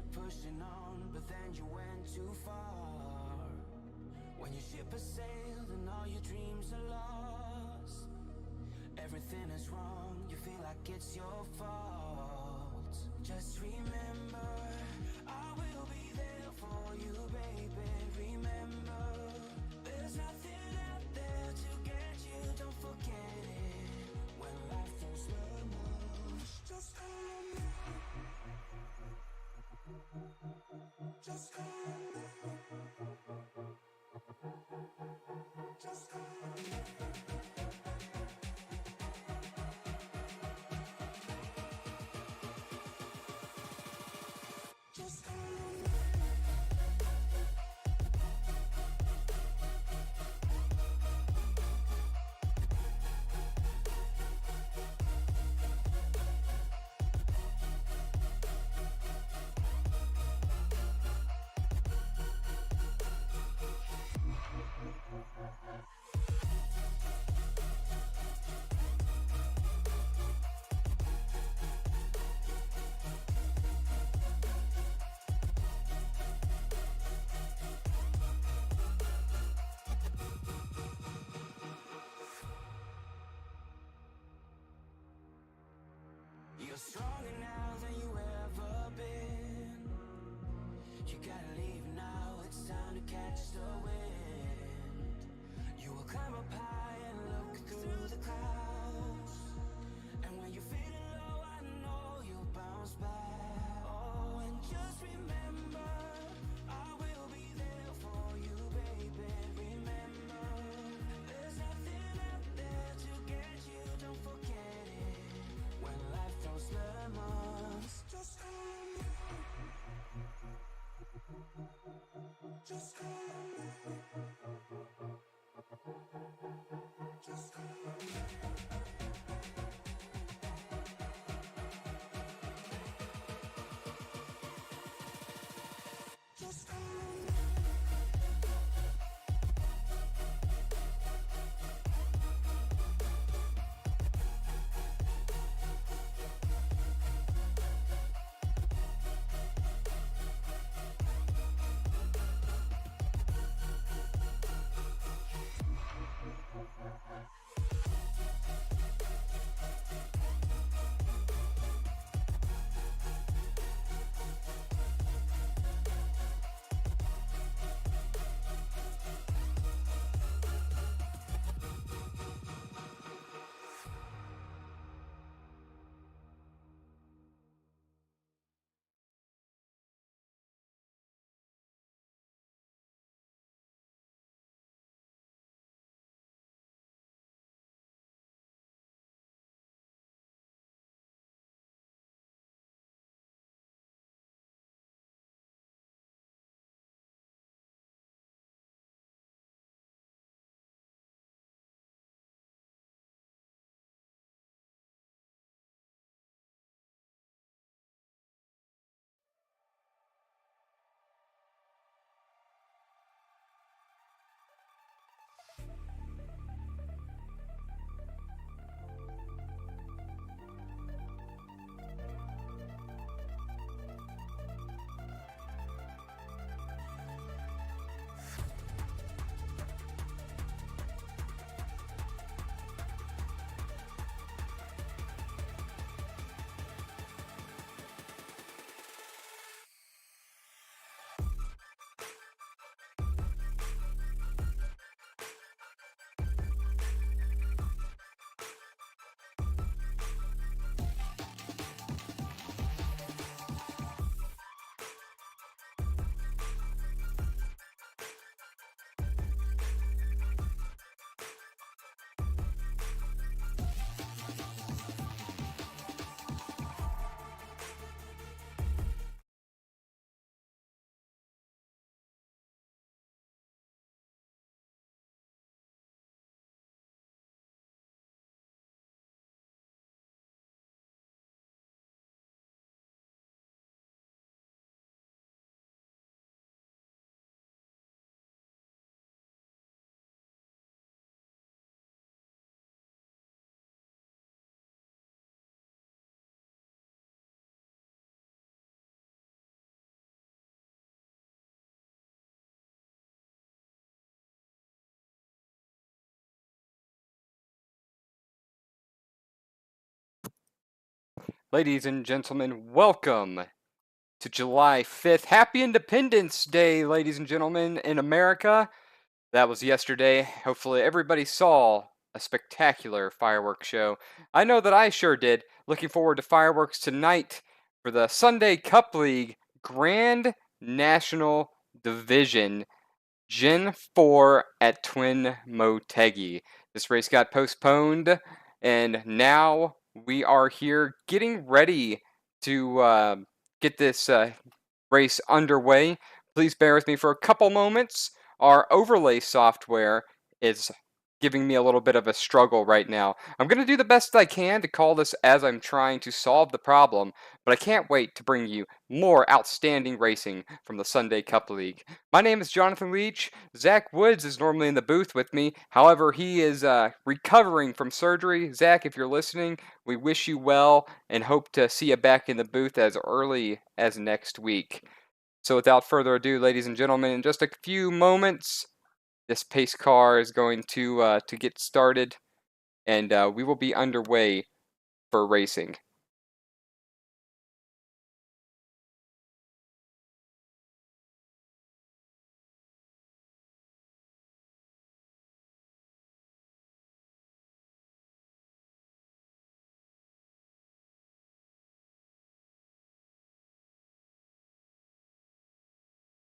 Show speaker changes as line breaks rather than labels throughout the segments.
kept pushing on, but then you went too far. When your ship has sailed and all your dreams are lost, everything is wrong, you feel like it's your fault. Just remember, I will be there for you, baby. Remember, there's nothing out there to get you, don't forget it. When life throws lemons, just call on me. Just call on me. Just call on me. Just call on me. You're stronger now than you ever been. You gotta leave now, it's time to catch the wind. You will climb up high and look through the clouds, and when you're feeling low, I know you'll bounce back. Oh, and just remember, I will be there for you, baby. Remember, there's nothing out there to get you, don't forget it. When life throws lemons, just call on me. Just call on me.
Ladies and gentlemen, welcome to July 5th. Happy Independence Day, ladies and gentlemen, in America. That was yesterday. Hopefully, everybody saw a spectacular fireworks show. I know that I sure did. Looking forward to fireworks tonight for the Sunday Cup League Grand National Division Gen 4 at Twin Motegi. This race got postponed, and now we are here getting ready to get this race underway. Please bear with me for a couple moments. Our overlay software is giving me a little bit of a struggle right now. I'm going to do the best I can to call this as I'm trying to solve the problem, but I can't wait to bring you more outstanding racing from the Sunday Cup League. My name is Jonathan Leach. Zach Woods is normally in the booth with me. However, he is recovering from surgery. Zach, if you're listening, we wish you well and hope to see you back in the booth as early as next week. So without further ado, ladies and gentlemen, in just a few moments, this pace car is going to get started, and we will be underway for racing.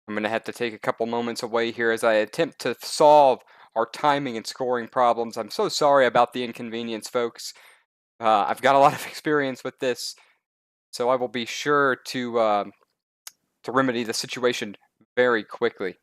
I'm going to have to take a couple moments away here as I attempt to solve our timing and scoring problems. I'm so sorry about the inconvenience, folks. I've got a lot of experience with this, so I will be sure to remedy the situation very quickly.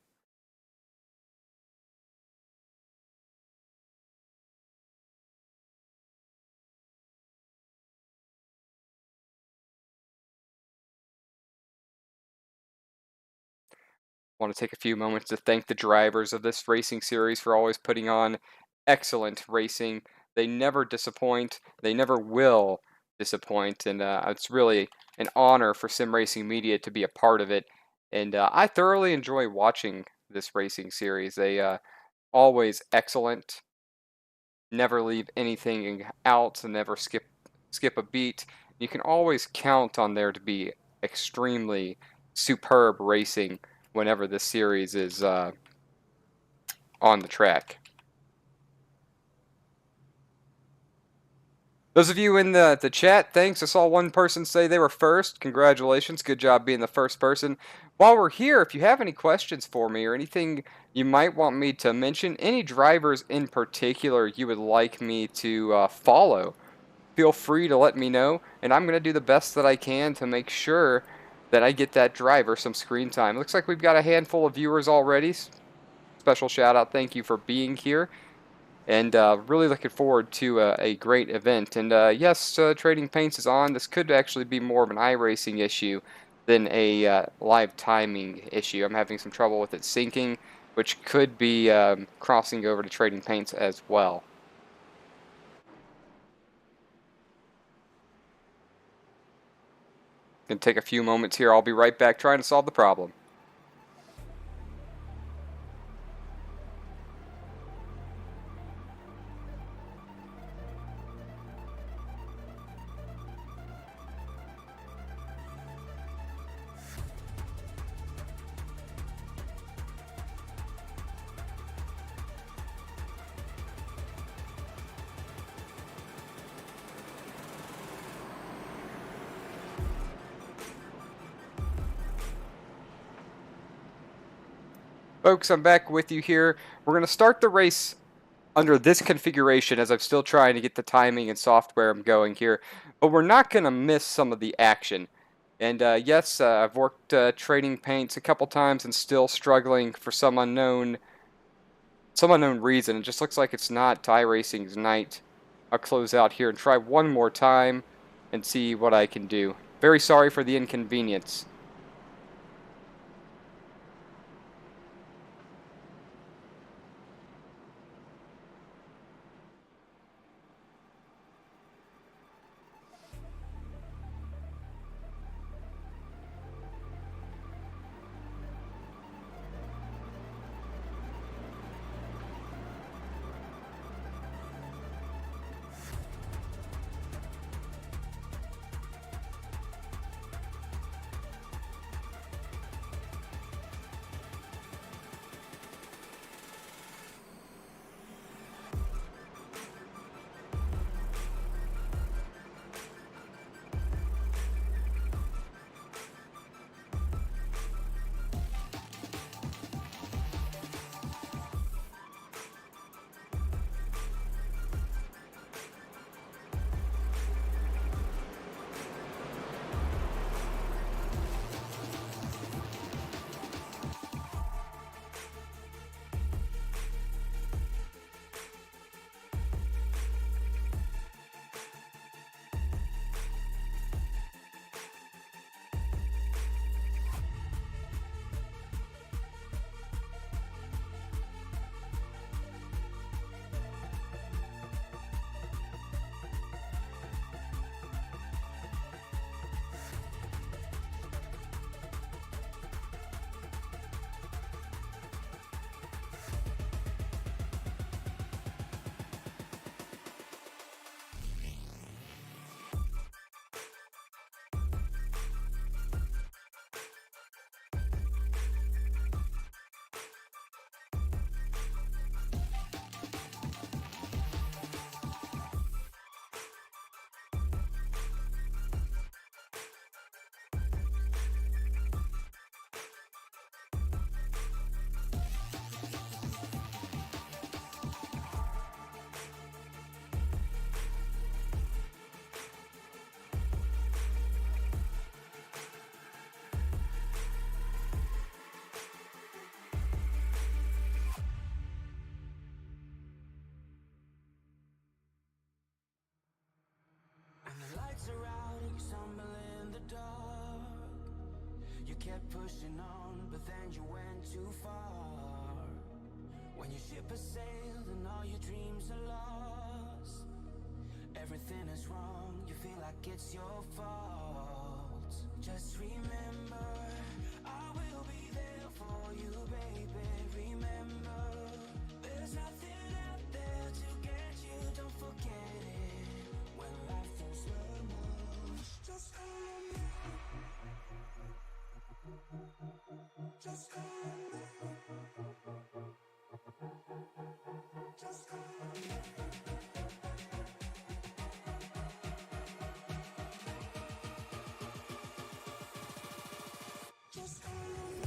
I want to take a few moments to thank the drivers of this racing series for always putting on excellent racing. They never disappoint. They never will disappoint, and it's really an honor for Sim Racing Media to be a part of it. And I thoroughly enjoy watching this racing series. They always excellent. Never leave anything out, and never skip a beat. You can always count on there to be extremely superb racing whenever this series is on the track. Those of you in the chat, thanks. I saw one person say they were first. Congratulations. Good job being the first person. While we're here, if you have any questions for me or anything you might want me to mention, any drivers in particular you would like me to follow, feel free to let me know, and I'm going to do the best that I can to make sure that I get that driver some screen time. Looks like we've got a handful of viewers already. Special shout out, thank you for being here, and really looking forward to a great event. And yes, Trading Paints is on. This could actually be more of an iRacing issue than a live timing issue. I'm having some trouble with it syncing, which could be crossing over to Trading Paints as well. Gonna take a few moments here. I'll be right back trying to solve the problem. Folks, I'm back with you here. We're going to start the race under this configuration as I'm still trying to get the timing and software going here. But we're not going to miss some of the action. And yes, I've worked Trading Paints a couple times and still struggling for some unknown reason. It just looks like it's not iRacing's night. I'll close out here and try one more time and see what I can do. Very sorry for the inconvenience.
kept pushing on, but then you went too far. When your ship has sailed and all your dreams are lost, everything is wrong, you feel like it's your fault. Just remember, I will be there for you, baby. Remember, there's nothing out there to get you, don't forget it. When life throws lemons, just call me. Just call me. Just call me. Just call me.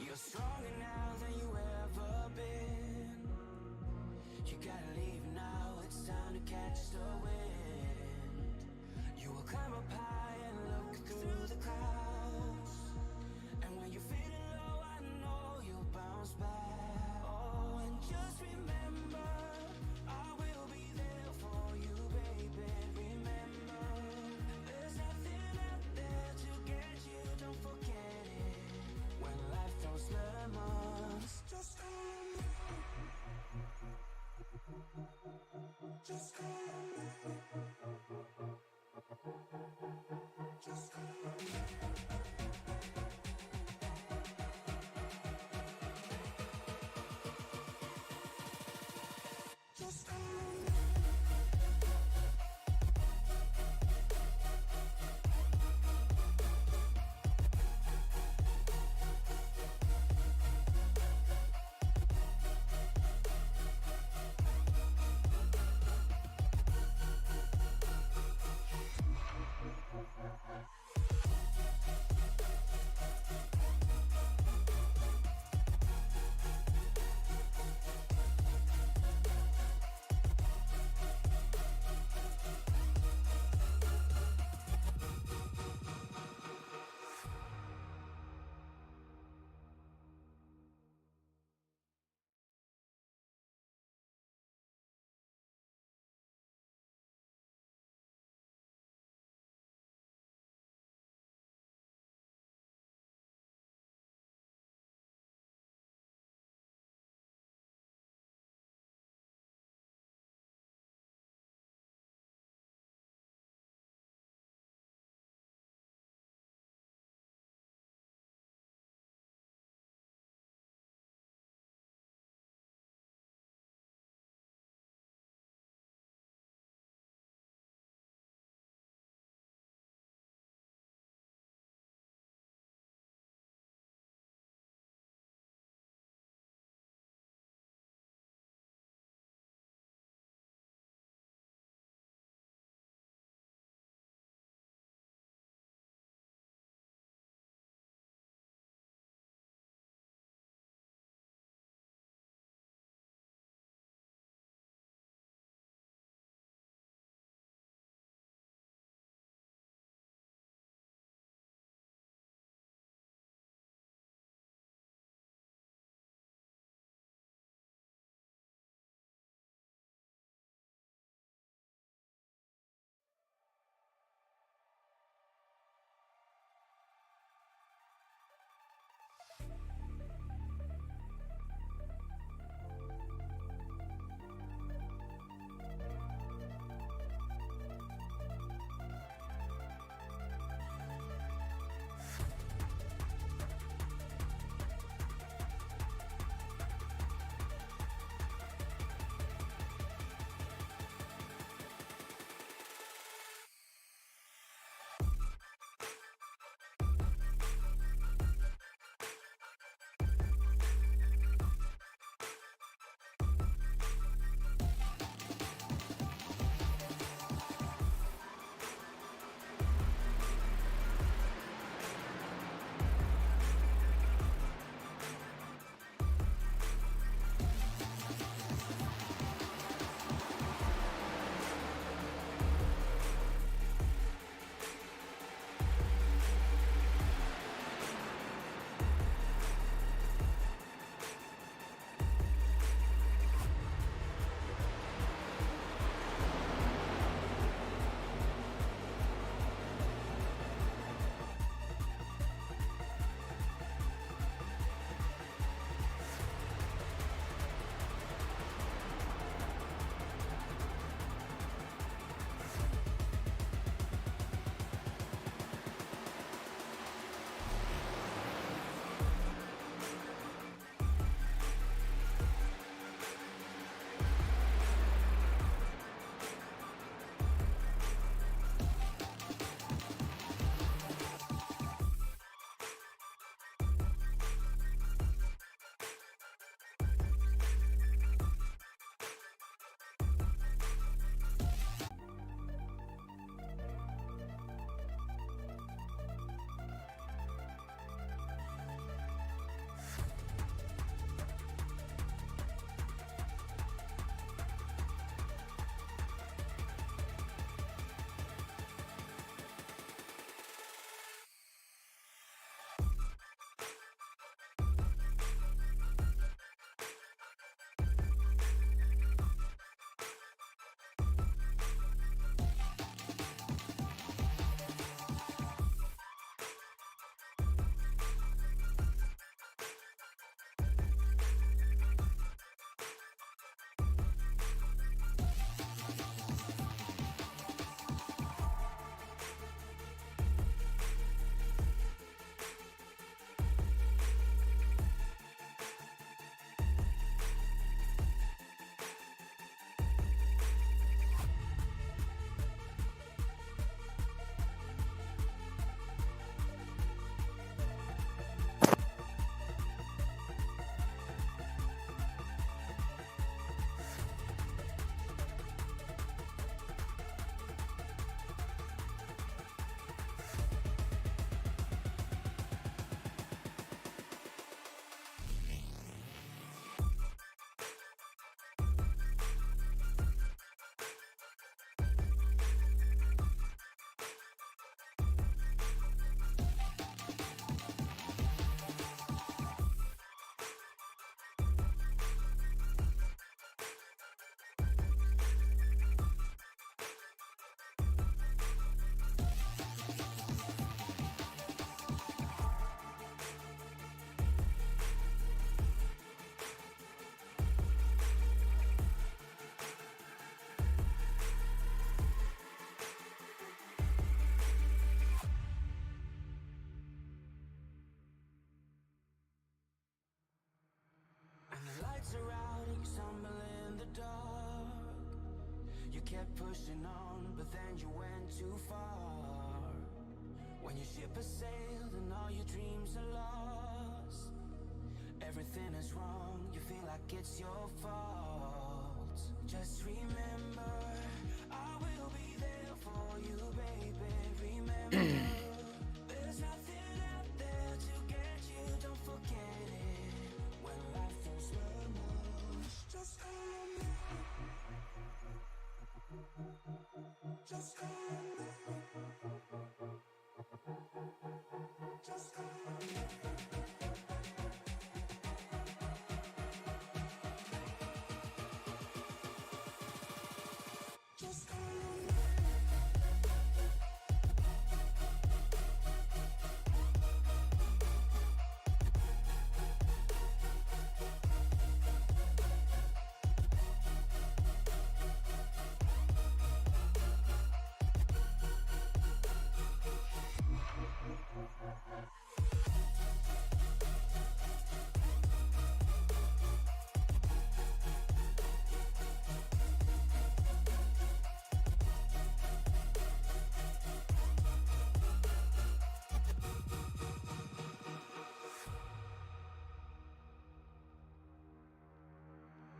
You're stronger now than you ever been. You gotta leave now, it's time to catch the wind. You will climb up high and look through the clouds. And when you're feeling low, I know you'll bounce back. Oh, and just remember, I will be there for you, baby. Remember, there's nothing out there to get you, don't forget it. When life throws lemons, just call me. Just call me. kept pushing on, but then you went too far. When your ship has sailed and all your dreams are lost, everything is wrong, you feel like it's your fault. Just remember, I will be there for you, baby. Remember, there's nothing out there to get you, don't forget it. When life feels lemons, just call on me. Just call on me. Just call on me. Just call on me.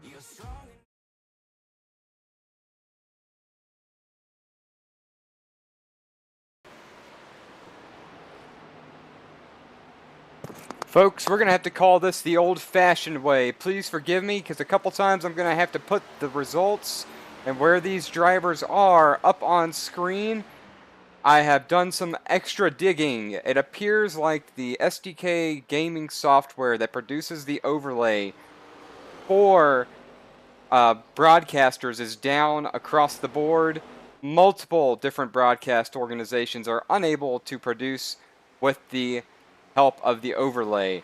You're strong.
Folks, we're going to have to call this the old-fashioned way. Please forgive me, because a couple times I'm going to have to put the results and where these drivers are up on screen. I have done some extra digging. It appears like the SDK gaming software that produces the overlay for broadcasters is down across the board. Multiple different broadcast organizations are unable to produce with the help of the overlay.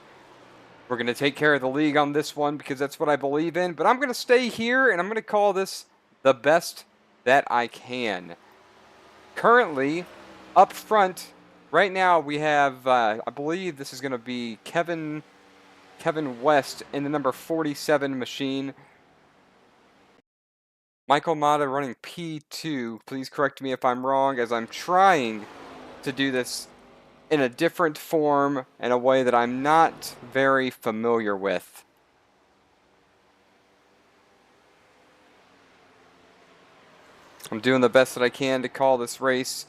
We're going to take care of the league on this one because that's what I believe in, but I'm going to stay here and I'm going to call this the best that I can. Currently, up front, right now we have, I believe this is going to be Kevin West in the number 47 machine. Michael Mata running P2. Please correct me if I'm wrong, as I'm trying to do this in a different form and a way that I'm not very familiar with. I'm doing the best that I can to call this race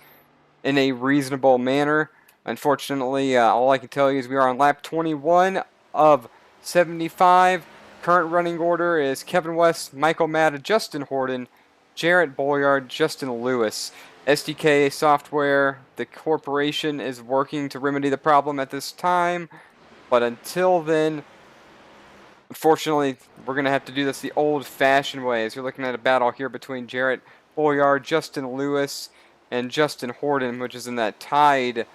in a reasonable manner. Unfortunately, all I can tell you is we are on lap 21 of 75. Current running order is Kevin West, Michael Mata, Justin Horton, Jarrett Boyard, Justin Lewis. SDK software, the corporation is working to remedy the problem at this time, but until then, unfortunately, we're going to have to do this the old-fashioned way, as you're looking at a battle here between Jarrett Boyard, Justin Lewis, and Justin Horton, which is in that tied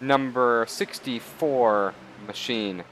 number 64 machine.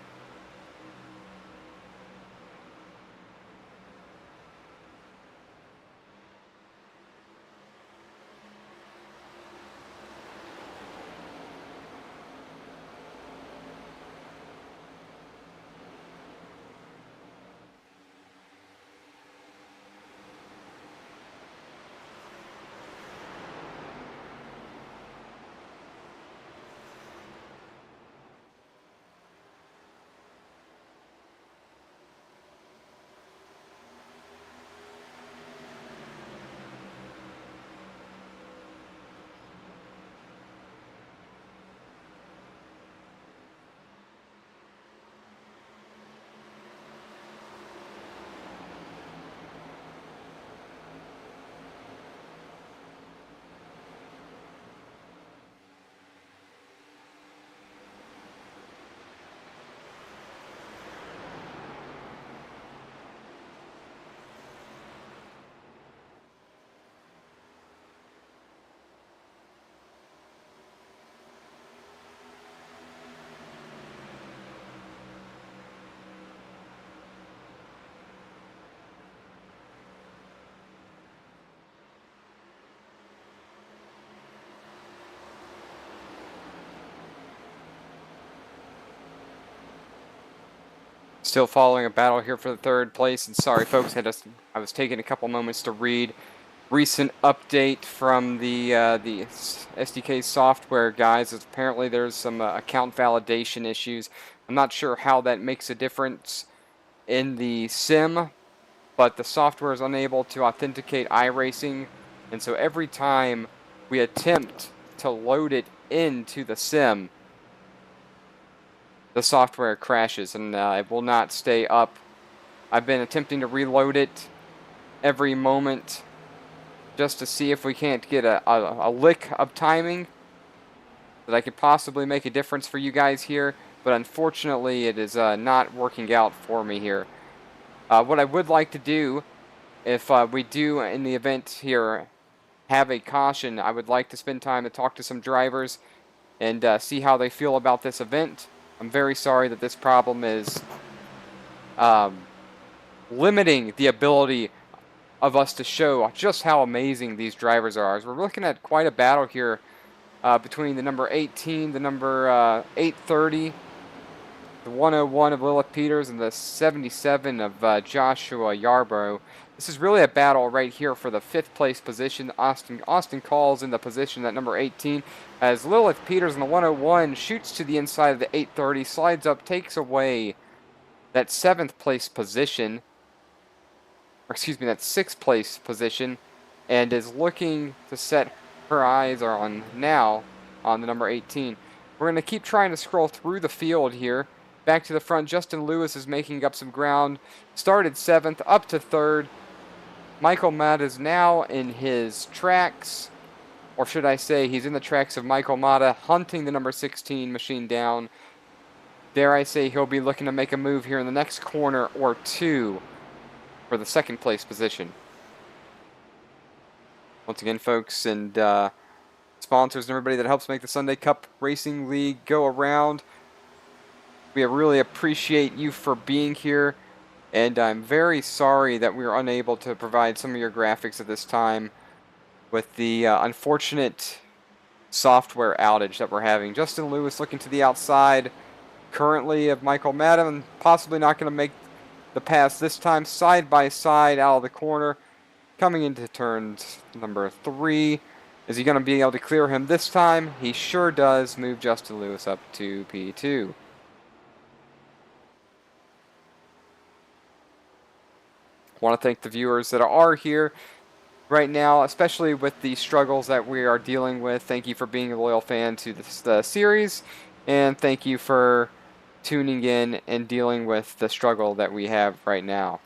Still following a battle here for the third place, and sorry folks, I was taking a couple moments to read recent update from the SDK software guys is apparently there's some account validation issues. I'm not sure how that makes a difference in the sim, but the software is unable to authenticate iRacing, and so every time we attempt to load it into the sim, the software crashes and it will not stay up. I've been attempting to reload it every moment just to see if we can't get a lick of timing that I could possibly make a difference for you guys here, but unfortunately it is not working out for me here. What I would like to do, if we do in the event here have a caution, I would like to spend time to talk to some drivers and see how they feel about this event. I'm very sorry that this problem is limiting the ability of us to show just how amazing these drivers are. As we're looking at quite a battle here between the number 18, the number 830, the 101 of Lilith Peters, and the 77 of Joshua Yarbrough. This is really a battle right here for the 5th place position. Austin calls in the position at number 18 as Lilith Peters in the 101 shoots to the inside of the 830, slides up, takes away that 7th place position. Or excuse me, that 6th place position, and is looking to set her eyes on now on the number 18. We're going to keep trying to scroll through the field here. Back to the front, Justin Lewis is making up some ground. Started 7th, up to 3rd. Michael Mata is now in his tracks, or should I say he's in the tracks of Michael Mata, hunting the number 16 machine down. Dare I say he'll be looking to make a move here in the next corner or two for the 2nd place position. Once again, folks, and sponsors and everybody that helps make the Sunday Cup Racing League go around, we really appreciate you for being here, and I'm very sorry that we were unable to provide some of your graphics at this time with the unfortunate software outage that we're having. Justin Lewis looking to the outside currently of Michael Madden, possibly not going to make the pass this time, side by side out of the corner, coming into turn number 3. Is he going to be able to clear him this time? He sure does. Move Justin Lewis up to P2. Want to thank the viewers that are here right now, especially with the struggles that we are dealing with. Thank you for being a loyal fan to the series, and thank you for tuning in and dealing with the struggle that we have right now.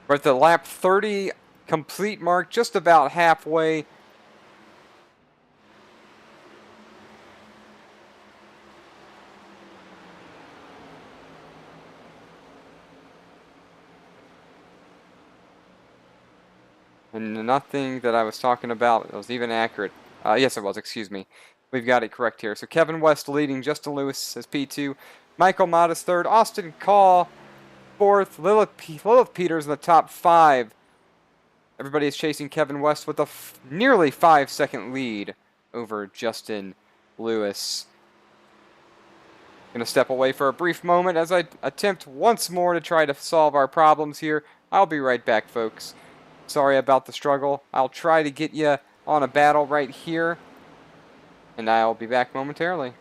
We're at the lap 30 complete mark, just about halfway. And nothing that I was talking about was even accurate. Yes, it was, excuse me. We've got it correct here. So Kevin West leading, Justin Lewis as P2, Michael Modest 3rd, Austin Call 4th, Lilith Peters in the top 5. Everybody is chasing Kevin West with a nearly 5-second lead over Justin Lewis. Going to step away for a brief moment as I attempt once more to try to solve our problems here. I'll be right back, folks. Sorry about the struggle. I'll try to get you on a battle right here, and I'll be back momentarily.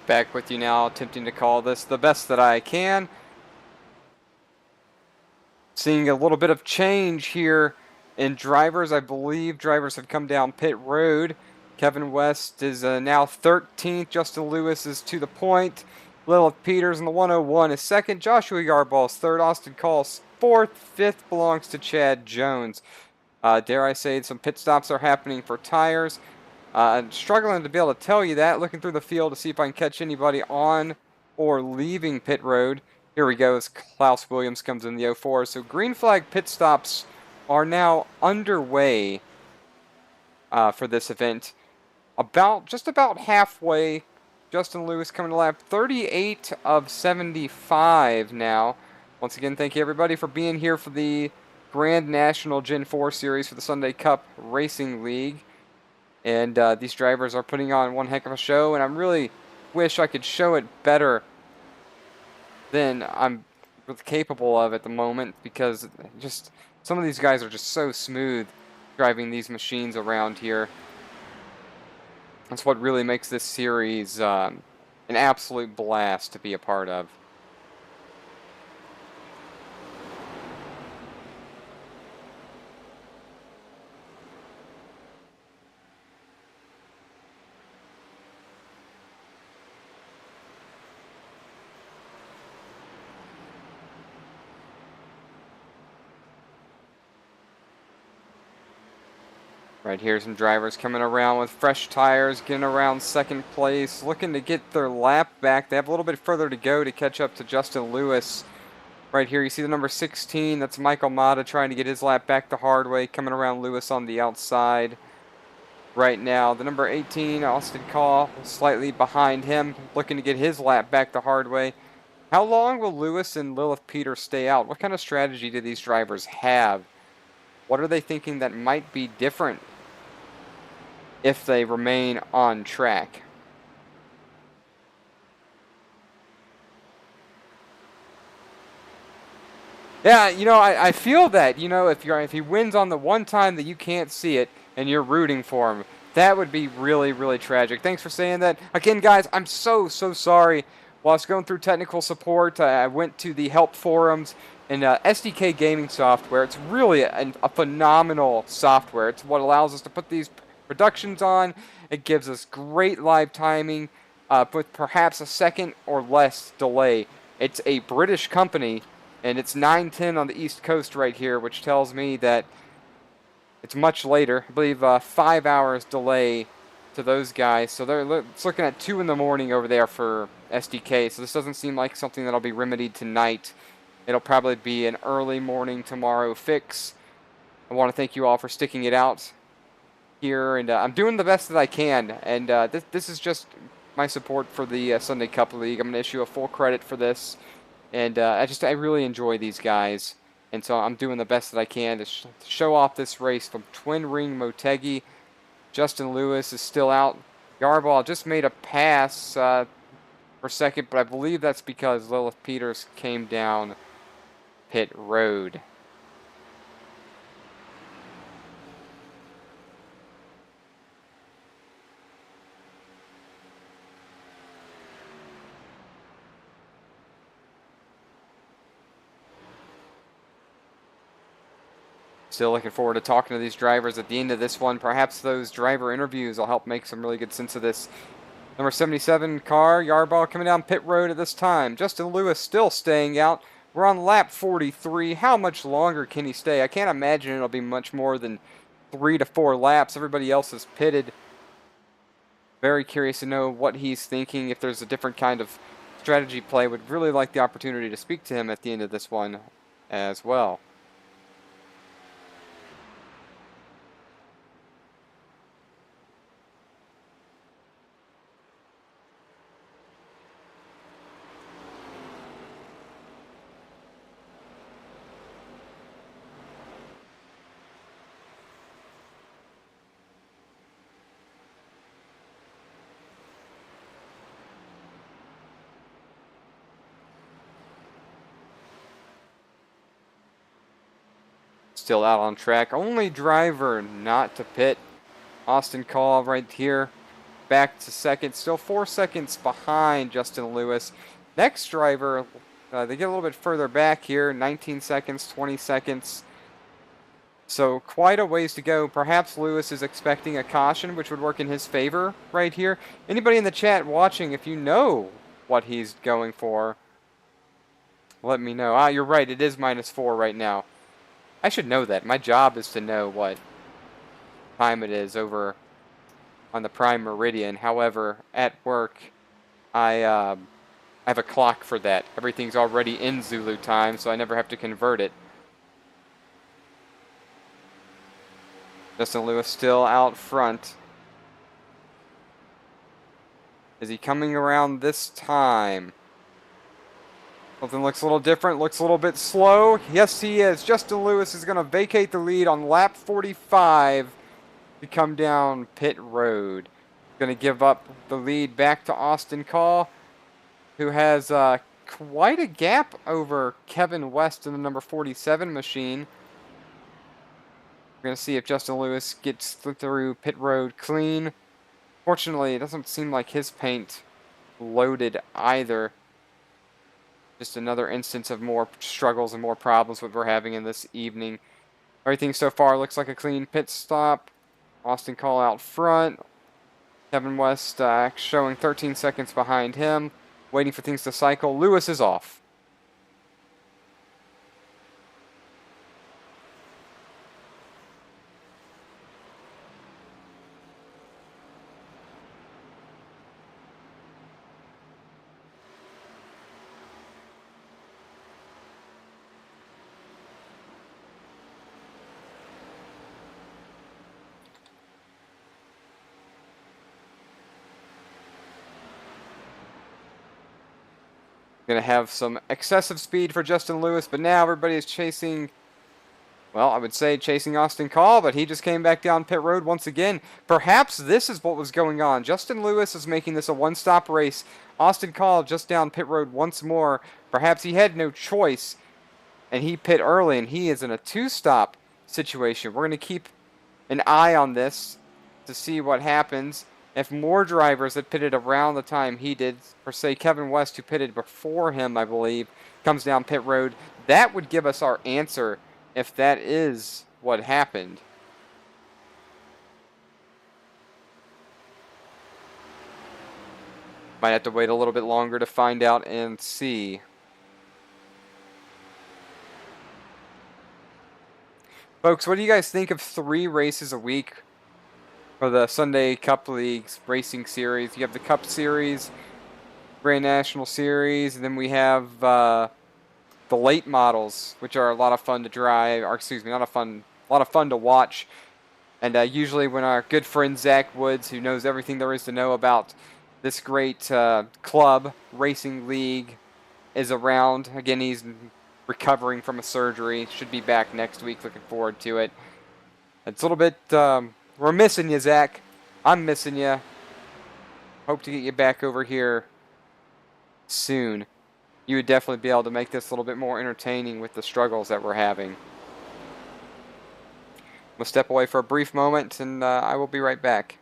back with you now, attempting to call this the best that I can. Seeing a little bit of change here in drivers. I believe drivers have come down pit road. Kevin West is now 13th. Justin Lewis is to the point. Lilith Peters in the 101 is second. Joshua Yarball is third. Austin Call's fourth. Fifth belongs to Chad Jones. Dare I say some pit stops are happening for tires. I'm struggling to be able to tell you that. Looking through the field to see if I can catch anybody on or leaving pit road. Here we go as Klaus Williams comes in the 04. So green flag pit stops are now underway for this event. Just about halfway. Justin Lewis coming to lap 38 of 75 now. Once again, thank you everybody for being here for the Grand National Gen 4 Series for the Sunday Cup Racing League. And these drivers are putting on one heck of a show, and I really wish I could show it better than I'm capable of at the moment, because just some of these guys are just so smooth driving these machines around here. That's what really makes this series an absolute blast to be a part of. Right here, some drivers coming around with fresh tires, getting around second place, looking to get their lap back. They have a little bit further to go to catch up to Justin Lewis. Right here, you see the number 16. That's Michael Mata trying to get his lap back the hard way, coming around Lewis on the outside. Right now, the number 18, Austin Call, slightly behind him, looking to get his lap back the hard way. How long will Lewis and Lilith Peters stay out? What kind of strategy do these drivers have? What are they thinking that might be different if they remain on track? Yeah, you know, I feel that, you know, if he wins on the one time that you can't see it and you're rooting for him, that would be really, really tragic. Thanks for saying that. Again, guys, I'm so sorry. While I was going through technical support, I went to the help forums, and SDK Gaming Software, it's really a phenomenal software. It's what allows us to put these productions on. It gives us great live timing with perhaps a second or less delay. It's a British company, and it's 9:10 on the East Coast right here, which tells me that it's much later. I believe 5 hours delay to those guys. So it's looking at 2 in the morning over there for SDK. So this doesn't seem like something that'll be remedied tonight. It'll probably be an early morning tomorrow fix. I want to thank you all for sticking it out here, and I'm doing the best that I can. And this is just my support for the Sunday Cup League. I'm going to issue a full credit for this. And I really enjoy these guys, and so I'm doing the best that I can to show off this race from Twin Ring Motegi. Justin Lewis is still out. Yarball just made a pass for second, but I believe that's because Lilith Peters came down pit road. Still looking forward to talking to these drivers at the end of this one. Perhaps those driver interviews will help make some really good sense of this. Number 77 car, Yarball coming down pit road at this time. Justin Lewis still staying out. We're on lap 43. How much longer can he stay? I can't imagine it'll be much more than 3 to 4 laps. Everybody else is pitted. Very curious to know what he's thinking, if there's a different kind of strategy play. Would really like the opportunity to speak to him at the end of this one as well. Still out on track. Only driver not to pit. Austin Call right here. back to second, still 4 seconds behind Justin Lewis. Next driver, they get a little bit further back here, 19 seconds, 20 seconds. So quite a ways to go. Perhaps Lewis is expecting a caution, which would work in his favor right here. Anybody in the chat watching, if you know what he's going for, let me know. You're right, it is -4 right now. I should know that. My job is to know what time it is over on the prime meridian. However, at work, I have a clock for that. Everything's already in Zulu time, so I never have to convert it. Justin Lewis still out front. Is he coming around this time? Something looks a little different, looks a little bit slow. Yes, he is. Justin Lewis is going to vacate the lead on lap 45 to come down pit road. Going to give up the lead back to Austin Call, who has quite a gap over Kevin West in the number 47 machine. We're going to see if Justin Lewis gets through pit road clean. Fortunately, it doesn't seem like his paint loaded either. Just another instance of more struggles and more problems what we're having in this evening. Everything so far looks like a clean pit stop. Austin Call out front. Kevin West showing 13 seconds behind him. Waiting for things to cycle. Lewis is off. Going to have some excessive speed for Justin Lewis, but now everybody is chasing, well, I would say chasing Austin Call, but he just came back down pit road once again. Perhaps this is what was going on. Justin Lewis is making this a one-stop race. Austin Call just down pit road once more. Perhaps he had no choice, and he pit early, and he is in a two-stop situation. We're going to keep an eye on this to see what happens. If more drivers that pitted around the time he did, for say Kevin West, who pitted before him, I believe, comes down pit road, that would give us our answer if that is what happened. Might have to wait a little bit longer to find out and see. Folks, what do you guys think of 3 races a week for the Sunday Cup Leagues Racing Series? You have the Cup Series, Grand National Series, and then we have the late models, which are a lot of fun to drive, or excuse me, a lot of fun to watch. And usually when our good friend Zach Woods, who knows everything there is to know about this great club, Racing League, is around. Again, he's recovering from a surgery. Should be back next week. Looking forward to it. It's a little bit... we're missing you, Zach. I'm missing you. Hope to get you back over here soon. You would definitely be able to make this a little bit more entertaining with the struggles that we're having. We'll step away for a brief moment, and I will be right back.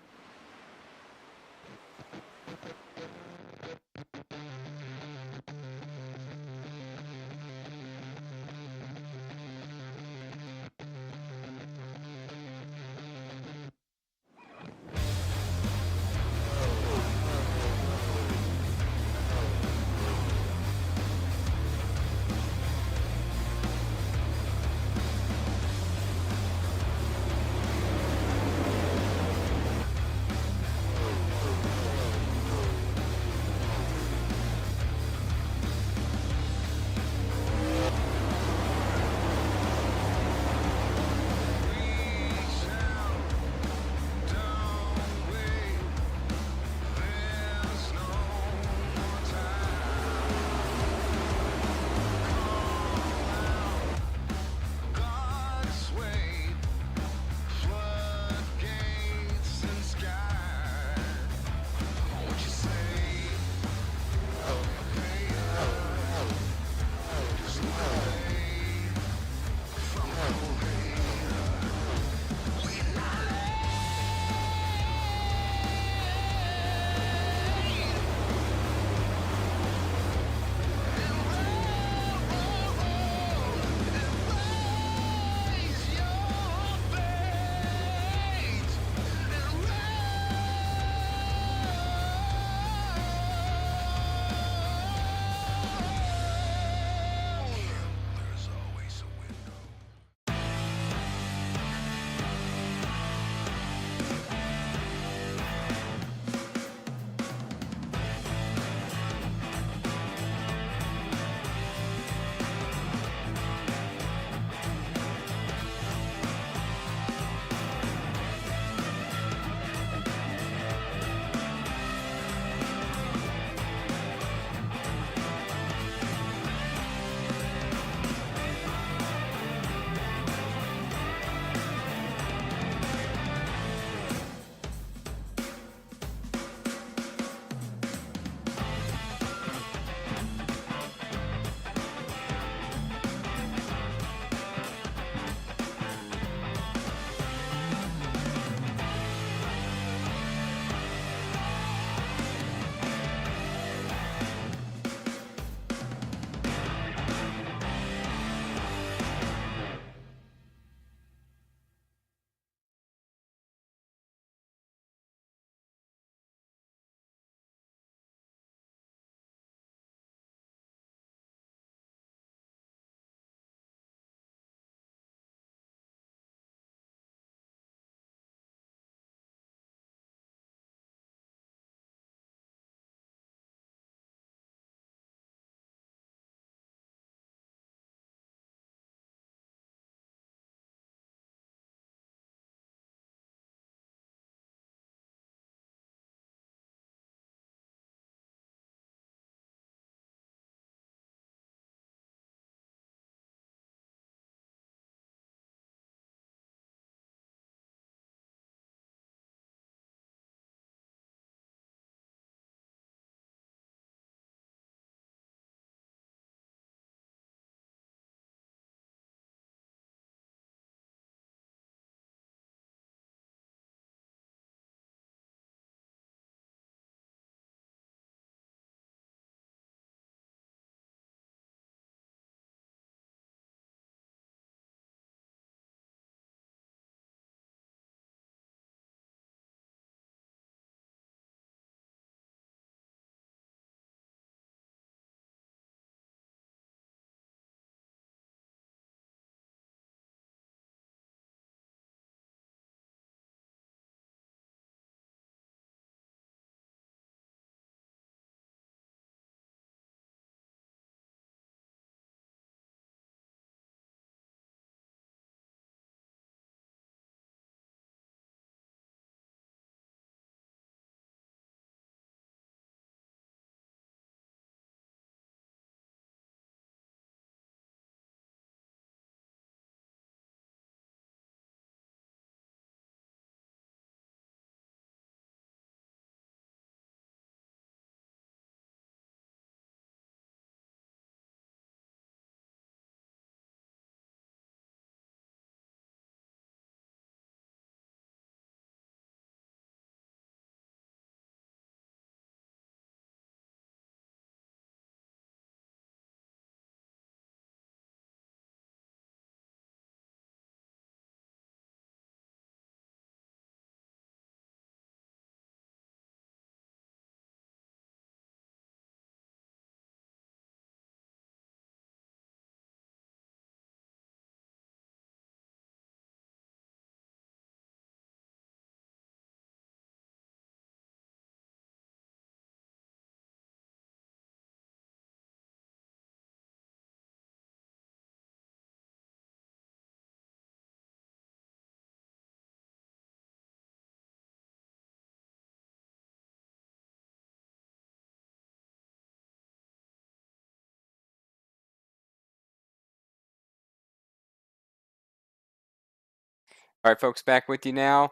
All right, folks, back with you now.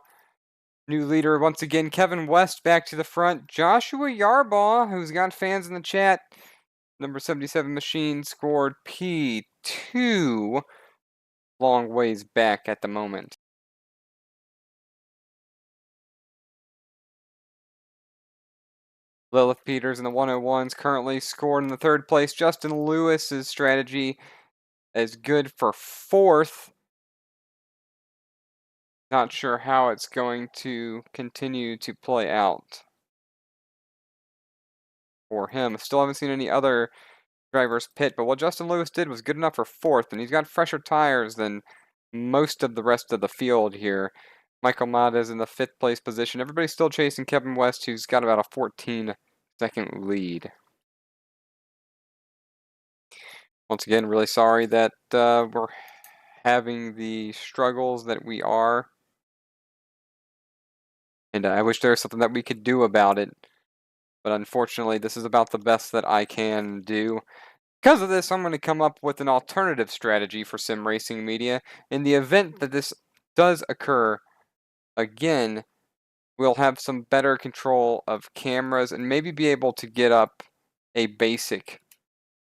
New leader once again, Kevin West back to the front. Joshua Yarbaugh, who's got fans in the chat. Number 77 machine scored P2. Long ways back at the moment. Lilith Peters in the 101s currently scored in the third place. Justin Lewis's strategy is good for fourth. Not sure how it's going to continue to play out for him. Still haven't seen any other drivers pit, but what Justin Lewis did was good enough for fourth, and he's got fresher tires than most of the rest of the field here. Michael Mata is in the fifth place position. Everybody's still chasing Kevin West, who's got about a 14-second lead. Once again, really sorry that we're having the struggles that we are. And I wish there was something that we could do about it. But unfortunately, this is about the best that I can do. Because of this, I'm going to come up with an alternative strategy for Sim Racing Media. In the event that this does occur again, we'll have some better control of cameras and maybe be able to get up a basic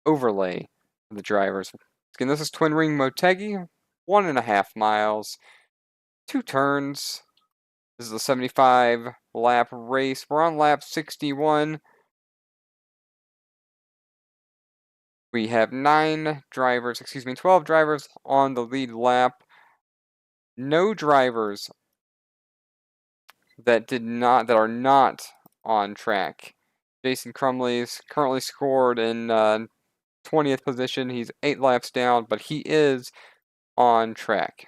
overlay for the drivers. Again, this is Twin Ring Motegi, 1.5 miles, 2 turns. This is a 75 lap race. We're on lap 61. We have 12 drivers on the lead lap. No drivers that are not on track. Jason Crumley's currently scored in 20th position. He's 8 laps down, but he is on track.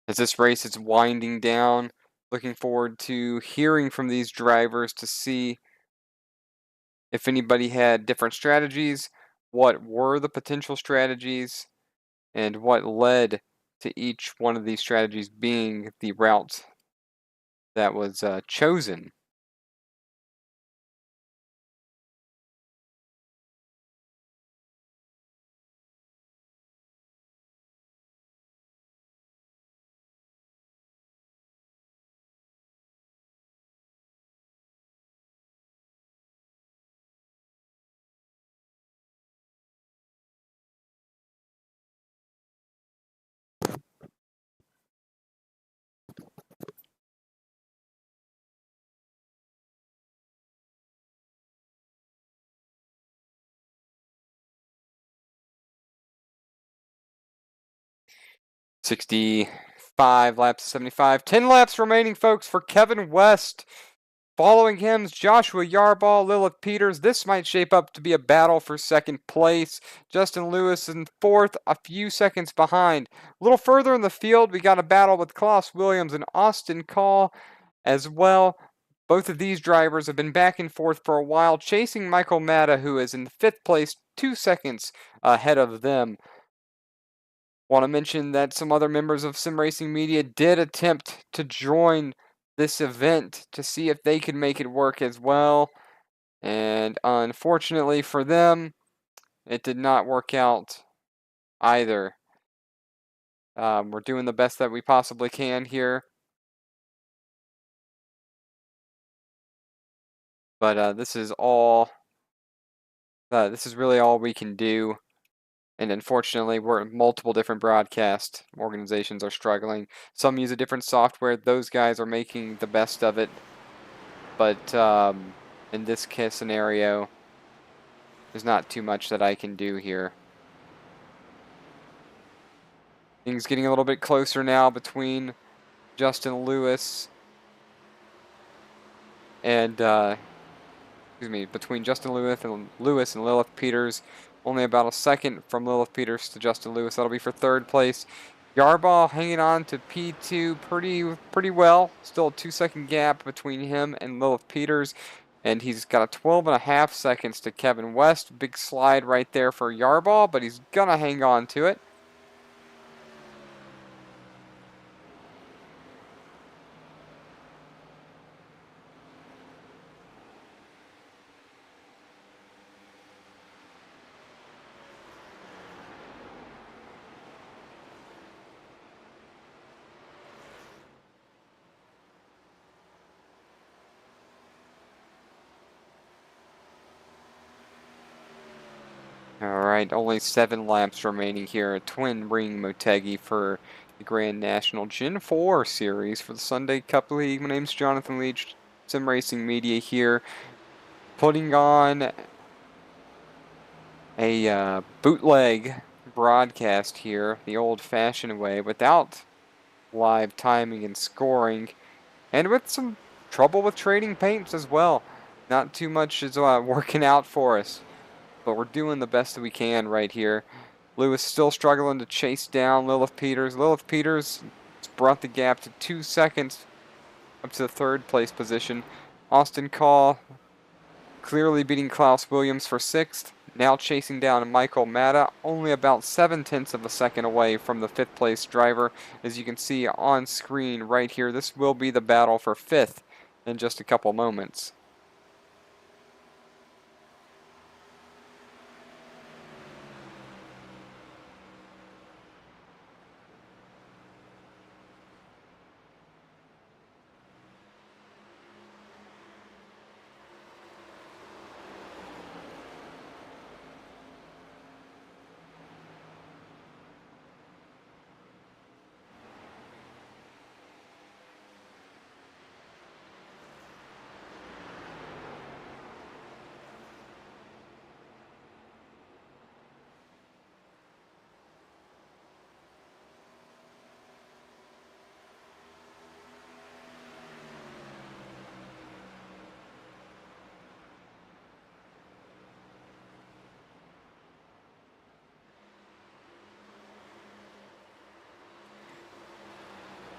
As this race is winding down, looking forward to hearing from these drivers to see if anybody had different strategies, what were the potential strategies, and what led to each one of these strategies being the route that was chosen. "65 laps to 75. 10 laps remaining, folks, for Kevin West. Following him is Joshua Yarbaugh, Lilith Peters. This might shape up to be a battle for second place. Justin Lewis in fourth, a few seconds behind. A little further in the field, we got a battle with Klaus Williams and Austin Call as well. Both of these drivers have been back and forth for a while, chasing Michael Mata, who is in fifth place, 2 seconds ahead of them. Want to mention that some other members of Sim Racing Media did attempt to join this event to see if they could make it work as well. And unfortunately for them, it did not work out either. We're doing the best that we possibly can here. But this is really all we can do. And unfortunately, multiple different broadcast organizations are struggling. Some use a different software. Those guys are making the best of it. But in this case scenario, there's not too much that I can do here. Things getting a little bit closer now between Justin Lewis and between Justin Lewis and Lilith Peters. Only about a second from Lilith Peters to Justin Lewis. That'll be for third place. Yarbaugh hanging on to P2 pretty well. Still a 2-second gap between him and Lilith Peters. And he's got a 12.5 seconds to Kevin West. Big slide right there for Yarbaugh, but he's going to hang on to it. Alright, only 7 laps remaining here at Twin Ring Motegi for the Grand National Gen 4 Series for the Sunday Cup League. My name's Jonathan Leach, Sim Racing Media here, putting on a bootleg broadcast here, the old-fashioned way, without live timing and scoring, and with some trouble with trading paints as well. Not too much is working out for us, but we're doing the best that we can right here. Lewis still struggling to chase down Lilith Peters. Lilith Peters brought the gap to 2 seconds up to the 3rd place position. Austin Call clearly beating Klaus Williams for 6th. Now chasing down Michael Matta, only about 7/10 of a second away from the 5th place driver. As you can see on screen right here, this will be the battle for 5th in just a couple moments.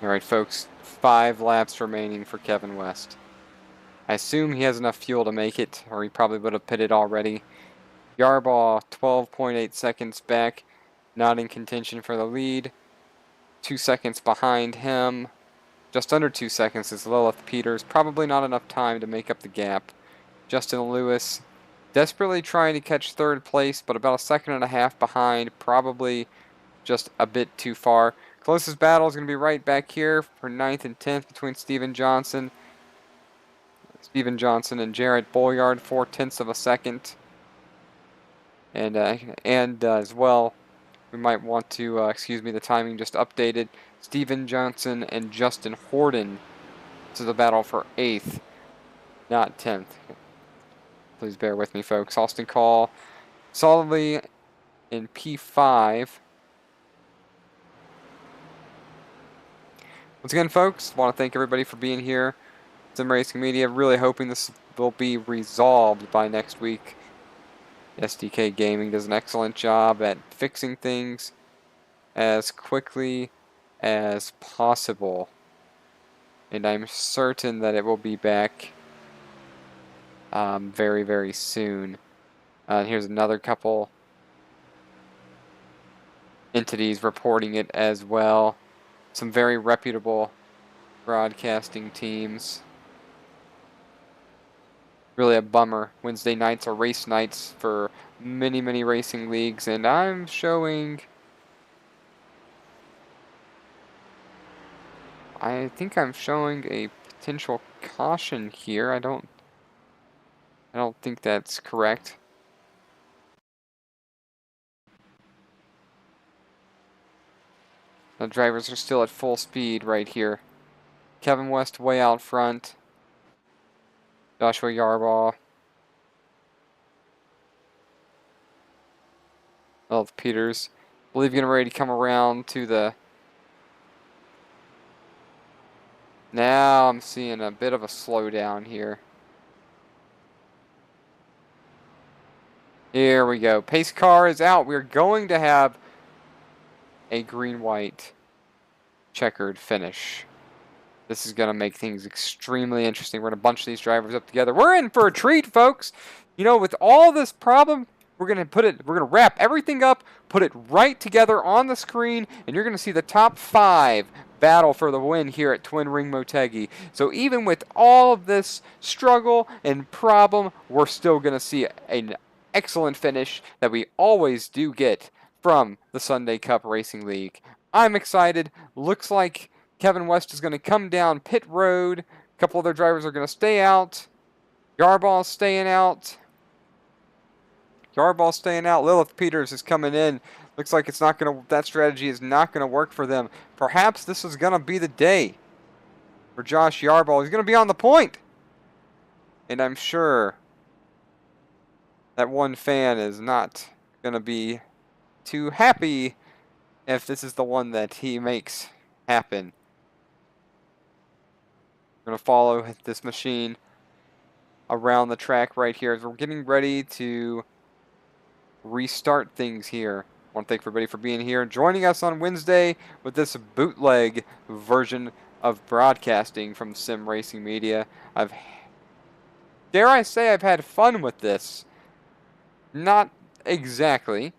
Alright folks, 5 laps remaining for Kevin West. I assume he has enough fuel to make it, or he probably would have pitted already. Yarbaugh, 12.8 seconds back, not in contention for the lead. 2 seconds behind him. Just under 2 seconds is Lilith Peters. Probably not enough time to make up the gap. Justin Lewis desperately trying to catch 3rd place, but about 1.5 seconds behind. Probably just a bit too far. Closest battle is going to be right back here for 9th and 10th between Steven Johnson and Jarrett Boyard, 0.4 of a second. And as well, we might want to, excuse me, the timing just updated. Steven Johnson and Justin Horton. This is a battle for 8th, not 10th. Please bear with me, folks. Austin Call solidly in P5. Once again, folks, I want to thank everybody for being here. Sim Racing Media, really hoping this will be resolved by next week. SDK Gaming does an excellent job at fixing things as quickly as possible. And I'm certain that it will be back very, very soon. Here's another couple entities reporting it as well. Some very reputable broadcasting teams. Really a bummer. Wednesday nights are race nights for many, many racing leagues, and I'm showing... I think I'm showing a potential caution here. I don't think that's correct. The drivers are still at full speed right here. Kevin West way out front. Joshua Yarbaugh. Lilith Peters. I believe getting ready to come around to the... Now I'm seeing a bit of a slowdown here. Here we go. Pace car is out. We're going to have a green-white checkered finish. This is going to make things extremely interesting. We're going to bunch these drivers up together. We're in for a treat, folks. You know, with all this problem, we're going to wrap everything up, put it right together on the screen, and you're going to see the top 5 battle for the win here at Twin Ring Motegi. So even with all of this struggle and problem, we're still going to see an excellent finish that we always do get from the Sunday Cup Racing League. I'm excited. Looks like Kevin West is going to come down pit road. A couple other drivers are going to stay out. Yarbaugh's staying out. Yarball staying out. Lilith Peters is coming in. Looks like it's not going to, that strategy is not going to work for them. Perhaps this is going to be the day for Josh Yarball. He's going to be on the point. And I'm sure that one fan is not going to be too happy if this is the one that he makes happen. We're going to follow this machine around the track right here as we're getting ready to restart things here. I want to thank everybody for being here and joining us on Wednesday with this bootleg version of broadcasting from Sim Racing Media. Dare I say I've had fun with this? Not exactly,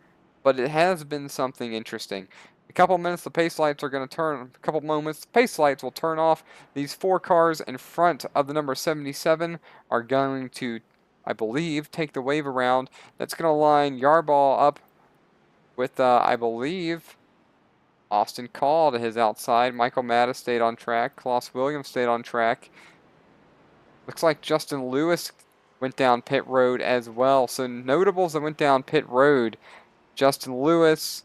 but it has been something interesting. A couple minutes, the pace lights are going to turn. A couple moments, the pace lights will turn off. These 4 cars in front of the number 77 are going to, I believe, take the wave around. That's going to line Yarball up with, I believe, Austin Call to his outside. Michael Mattis stayed on track. Klaus Williams stayed on track. Looks like Justin Lewis went down pit road as well. So notables that went down pit road: Justin Lewis,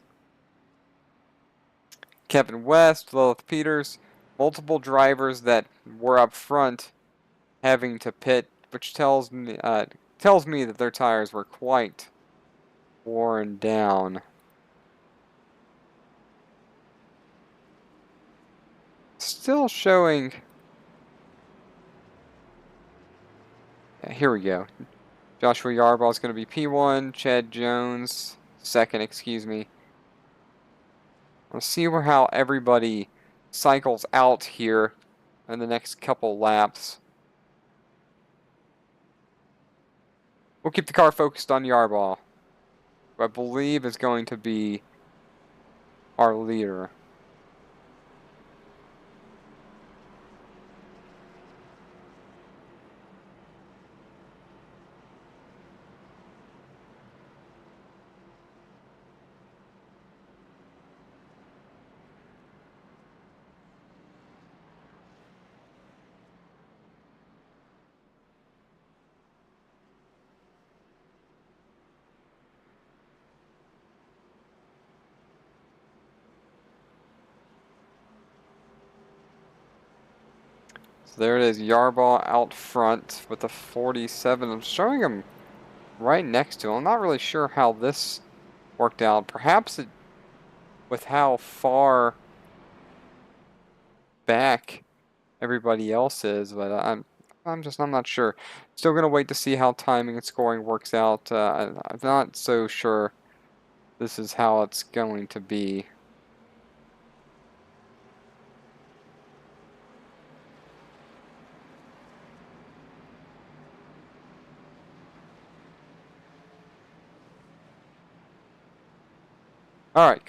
Kevin West, Lilith Peters, multiple drivers that were up front having to pit, which tells me that their tires were quite worn down. Still showing. Here we go. Joshua Yarball is going to be P1. Chad Jones, second, excuse me. Let's see how everybody cycles out here in the next couple laps. We'll keep the car focused on Yarball, who I believe is going to be our leader. So there it is, Yarball out front with the 47. I'm showing him right next to him. I'm not really sure how this worked out. Perhaps with how far back everybody else is, but I'm not sure. Still gonna wait to see how timing and scoring works out. I'm not so sure this is how it's going to be. All right.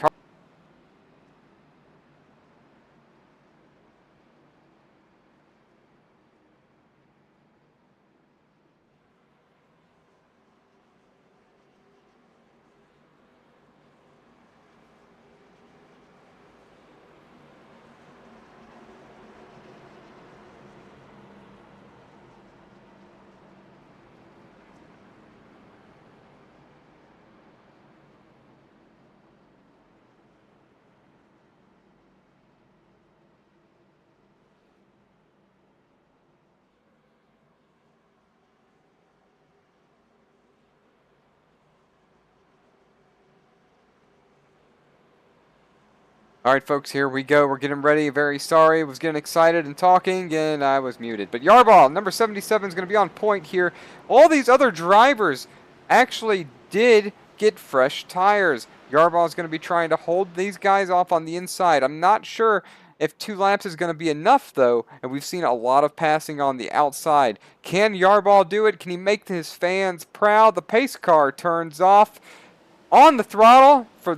Alright folks, here we go. We're getting ready. Very sorry. Was getting excited and talking and I was muted. But Yarball, number 77, is going to be on point here. All these other drivers actually did get fresh tires. Yarball is going to be trying to hold these guys off on the inside. I'm not sure if 2 laps is going to be enough though, and we've seen a lot of passing on the outside. Can Yarball do it? Can he make his fans proud? The pace car turns off on the throttle for...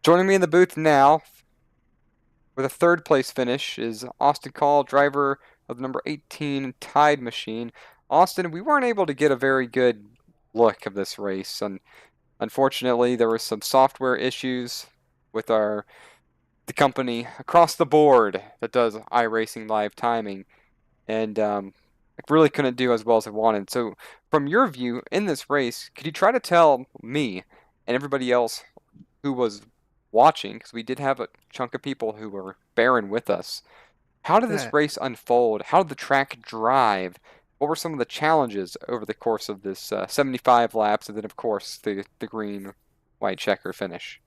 Joining me in the booth now with a third place finish is Austin Call, driver of the number 18 Tide Machine. Austin, we weren't able to get a very good look of this race, and unfortunately, there were some software issues with the company across the board that does iRacing live timing, and I really couldn't do as well as I wanted. So, from your view in this race, could you try to tell me and everybody else who was watching, because we did have a chunk of people who were bearing with us, how did this
Right.
race unfold? How did the track drive? What were some of the challenges over the course of this 75 laps, and then, of course, the green, white checker finish?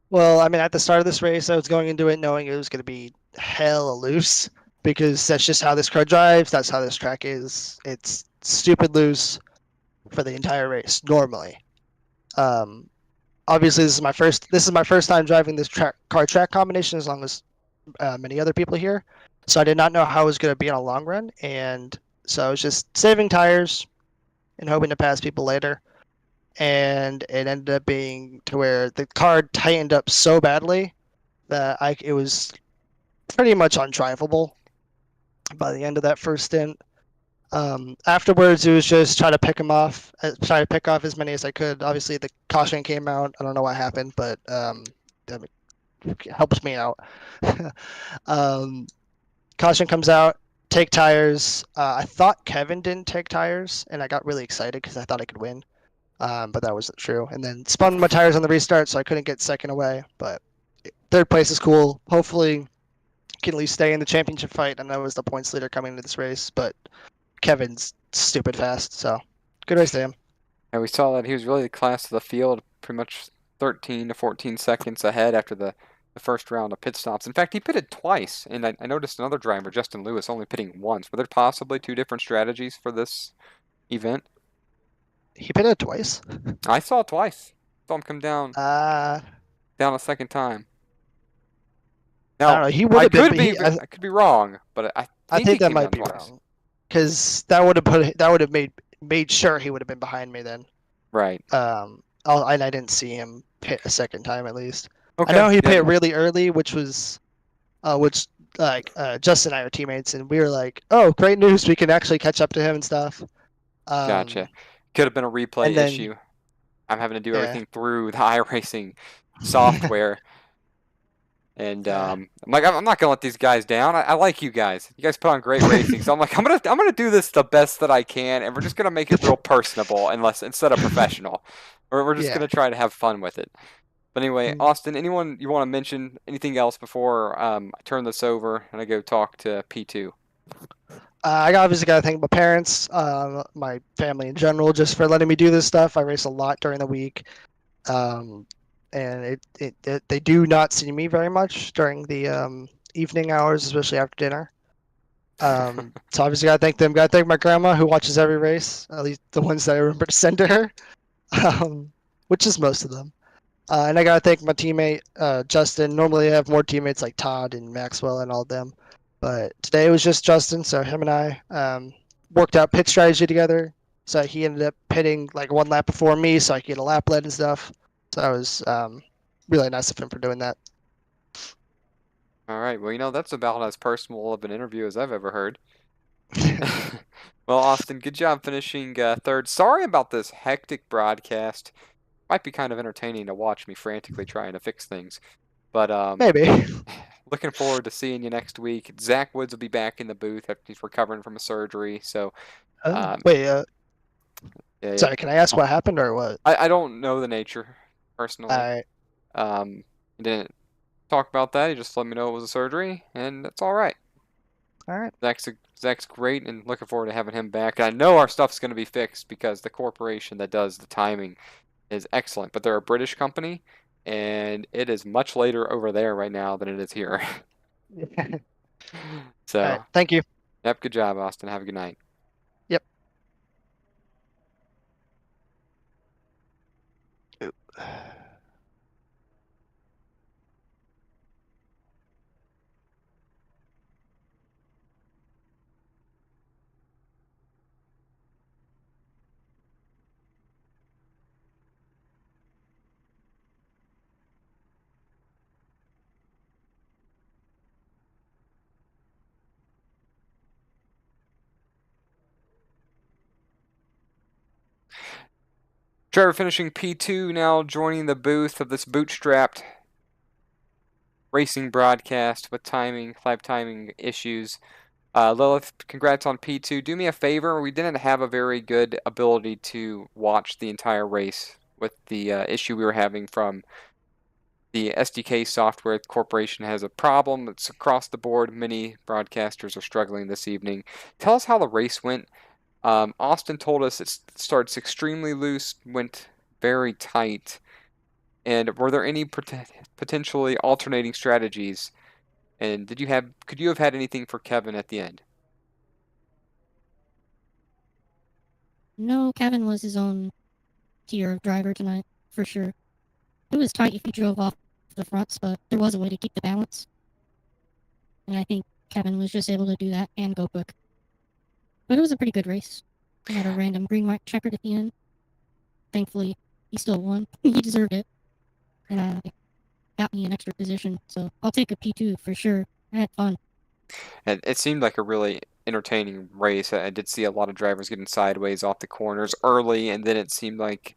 Well, I mean, at the start of this race, I was going into it knowing it was going to be hella loose because that's just how this car drives. That's how this track is. It's stupid loose for the entire race normally. Um, Obviously, this is my first time driving this car track combination, as long as many other people here. So I did not know how it was going to be in a long run, and so I was just saving tires and hoping to pass people later. And it ended up being to where the car tightened up so badly that it was pretty much undrivable by the end of that first stint. Afterwards, it was just try to pick off as many as I could. Obviously, the caution came out. I don't know what happened, but that helps me out. um, Caution comes out. Take tires. I thought Kevin didn't take tires, and I got really excited because I thought I could win. But that wasn't true. And then spun my tires on the restart, so I couldn't get second away. But third place is cool. Hopefully, can at least stay in the championship fight. I know I was the points leader coming into this race, but Kevin's stupid fast. So good race to him.
And we saw that he was really the class of the field, pretty much 13 to 14 seconds ahead after the first round of pit stops. In fact, he pitted twice, and I noticed another driver, Justin Lewis, only pitting once. Were there possibly two different strategies for this event?
He pitted twice.
I saw it twice. Saw him come down
I
a second time.
don't
Now,
know. He would have been.
I could be wrong, but I
I
think he
think that
came
might
down
be
twice.
wrong, because that would have made sure he would have been behind me then.
Right.
And I didn't see him pit a second time at least. I
Okay.
know he
Yeah.
pit really early, which Justin and I are teammates, and we were like, "Oh, great news! We can actually catch up to him and stuff."
Gotcha. Could have been a replay
And then
issue. I'm having to do
yeah,
everything through the iRacing software. And
yeah.
I'm not gonna let these guys down. I like you guys. You guys put on great racing, so I'm gonna do this the best that I can, and we're just gonna make it real personable, instead of professional. We're just
Yeah.
gonna try to have fun with it. But anyway,
Mm.
Austin, anyone you want to mention? Anything else before I turn this over and I go talk to P2?
I obviously got to thank my parents, my family in general, just for letting me do this stuff. I race a lot during the week, and they do not see me very much during the evening hours, especially after dinner. So obviously got to thank them. Got to thank my grandma who watches every race, at least the ones that I remember to send to her, which is most of them. And I got to thank my teammate Justin. Normally I have more teammates like Todd and Maxwell and all of them, but today it was just Justin. So him and I worked out pit strategy together. So he ended up pitting like one lap before me, so I could get a lap lead and stuff. So that was really nice of him for doing that.
All right. Well, that's about as personal of an interview as I've ever heard. Well, Austin, good job finishing third. Sorry about this hectic broadcast. Might be kind of entertaining to watch me frantically trying to fix things. But
Maybe.
looking forward to seeing you next week. Zach Woods will be back in the booth after he's recovering from a surgery. So,
Wait,
yeah, yeah.
sorry, can I ask what happened or what?
I don't know the nature personally.
Alright,
He didn't talk about that. He just let me know it was a surgery, and that's all right.
alright.
Zach's great, and looking forward to having him back. And I know our stuff's going to be fixed because the corporation that does the timing is excellent. But they're a British company, and it is much later over there right now than it is here. So,
Alright, thank you.
yep, good job, Austin. Have a good night.
Yep.
Driver finishing P2 now joining the booth of this bootstrapped racing broadcast with live timing issues. Lilith, congrats on P2. Do me a favor, we didn't have a very good ability to watch the entire race with the issue we were having from the SDK software. The corporation has a problem. It's across the board. Many broadcasters are struggling this evening. Tell us how the race went. Austin told us it starts extremely loose, went very tight. And were there any potentially alternating strategies? And could you have had anything for Kevin at the end?
No, Kevin was his own tier of driver tonight, for sure. It was tight if he drove off the fronts, but there was a way to keep the balance. And I think Kevin was just able to do that and go quick. But it was a pretty good race. He had a random green-white checkered at the end. Thankfully, he still won. He deserved it. And got me an extra position, so I'll take a P2 for sure. I had fun.
And it seemed like a really entertaining race. I did see a lot of drivers getting sideways off the corners early, and then it seemed like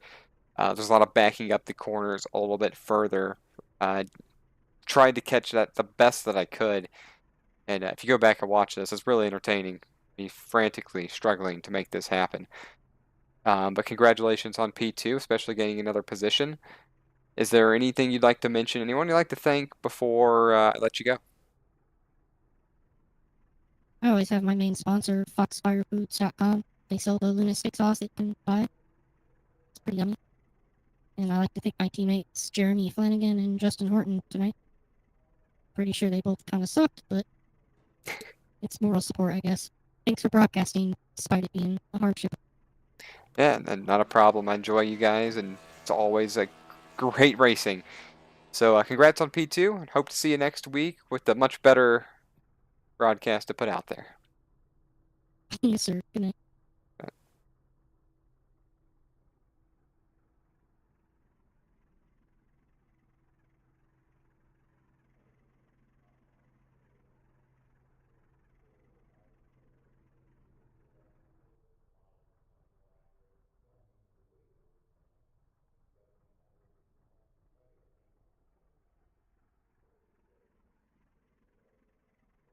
there's a lot of backing up the corners a little bit further. Tried to catch that the best that I could. And if you go back and watch this, it's really entertaining. Me frantically struggling to make this happen. But congratulations on P2, especially getting another position. Is there anything you'd like to mention? Anyone you'd like to thank before I let you go?
I always have my main sponsor, foxfirefoods.com. They sell the Luna steak sauce that you can buy. It's pretty yummy. And I like to thank my teammates, Jeremy Flanagan and Justin Horton, tonight. Pretty sure they both kind of sucked, but it's moral support, I guess. Thanks for broadcasting, despite it being a hardship.
Yeah, not a problem. I enjoy you guys, and it's always a great racing. So congrats on P2, and hope to see you next week with a much better broadcast to put out there.
Yes, sir. Good night.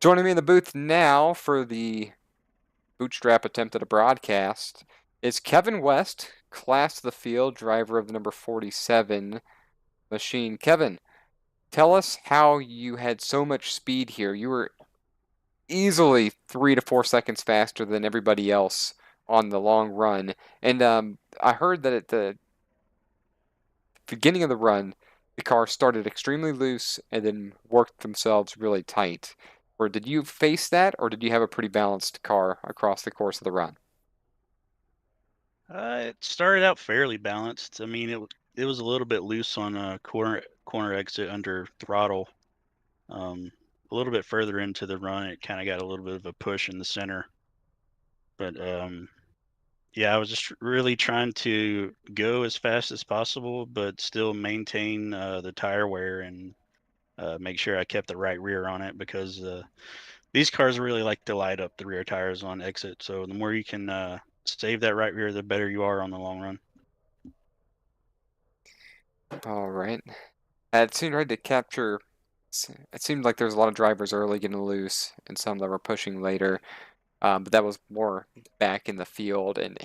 Joining me in the booth now for the bootstrap attempt at a broadcast is Kevin West, class of the field, driver of the number 47 machine. Kevin, tell us how you had so much speed here. You were easily 3 to 4 seconds faster than everybody else on the long run. And I heard that at the beginning of the run, the car started extremely loose and then worked themselves really tight. Or did you face that, or did you have a pretty balanced car across the course of the run?
It started out fairly balanced. I mean, it was a little bit loose on a corner exit under throttle. A little bit further into the run, it kind of got a little bit of a push in the center. But yeah, I was just really trying to go as fast as possible, but still maintain the tire wear and make sure I kept the right rear on it, because these cars really like to light up the rear tires on exit. So the more you can save that right rear, the better you are on the long run.
All right. It seemed hard to capture. It seemed like there was a lot of drivers early getting loose and some that were pushing later. But that was more back in the field. And,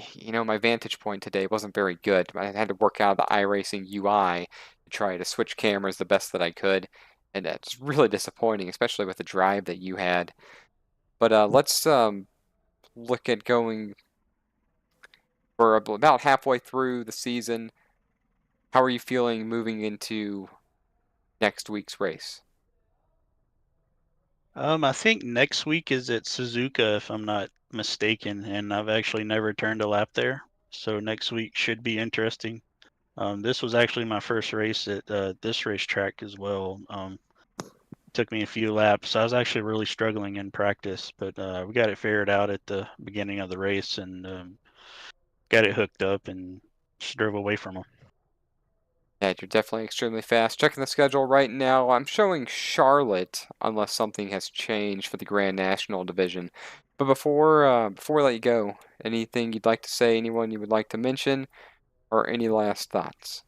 my vantage point today wasn't very good. I had to work out the iRacing UI to try to switch cameras the best that I could. And it's really disappointing, especially with the drive that you had. But let's look at going for about halfway through the season. How are you feeling moving into next week's race?
I think next week is at Suzuka, if I'm not mistaken, and I've actually never turned a lap there. So next week should be interesting. This was actually my first race at this racetrack as well. Took me a few laps. I was actually really struggling in practice, but we got it figured out at the beginning of the race, and got it hooked up and just drove away from them.
Yeah, you're definitely extremely fast. Checking the schedule right now, I'm showing Charlotte, unless something has changed for the Grand National Division. But before we let you go, anything you'd like to say, anyone you would like to mention? or any last thoughts?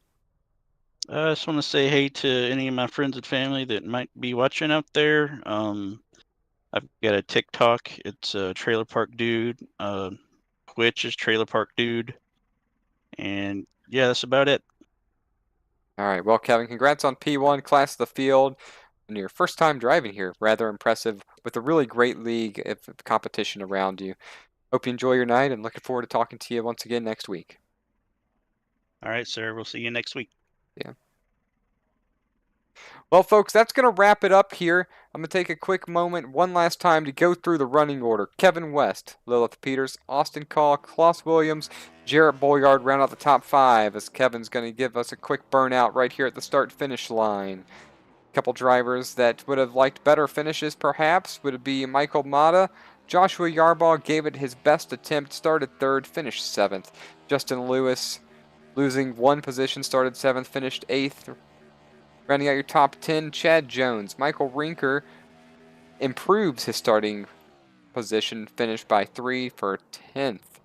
I just want to say hey to any of my friends and family that might be watching out there. I've got a TikTok. It's Trailer Park Dude. Twitch is Trailer Park Dude. And yeah, that's about it.
All right. Well, Kevin, congrats on P1 Class of the Field and your first time driving here. Rather impressive with a really great league of competition around you. Hope you enjoy your night and looking forward to talking to you once again next week.
All right, sir. We'll see you next week.
Yeah. Well, folks, that's going to wrap it up here. I'm going to take a quick moment one last time to go through the running order. Kevin West, Lilith Peters, Austin Call, Klaus Williams, Jarrett Boyard round out the top 5 as Kevin's going to give us a quick burnout right here at the start-finish line. A couple drivers that would have liked better finishes perhaps would be Michael Mata. Joshua Yarbaugh gave it his best attempt, started 3rd, finished 7th. Justin Lewis, losing 1 position, started 7th, finished 8th. Rounding out your top 10, Chad Jones. Michael Rinker improves his starting position, finished by 3 for 10th.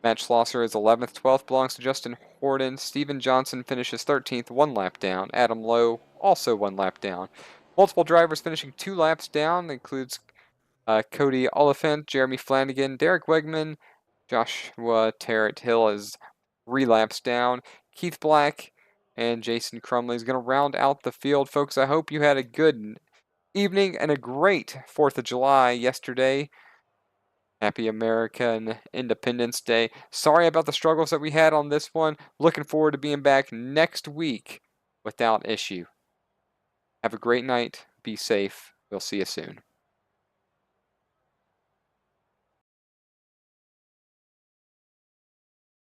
Matt Schlosser is 11th, 12th, belongs to Justin Horton. Steven Johnson finishes 13th, 1 lap down. Adam Lowe, also 1 lap down. Multiple drivers finishing 2 laps down, includes Cody Oliphant, Jeremy Flanagan, Derek Wegman, Joshua Tarrant Hill is 3 laps down. Keith Black and Jason Crumley is going to round out the field. Folks, I hope you had a good evening and a great 4th of July yesterday. Happy American Independence Day. Sorry about the struggles that we had on this one. Looking forward to being back next week without issue. Have a great night. Be safe. We'll see you soon.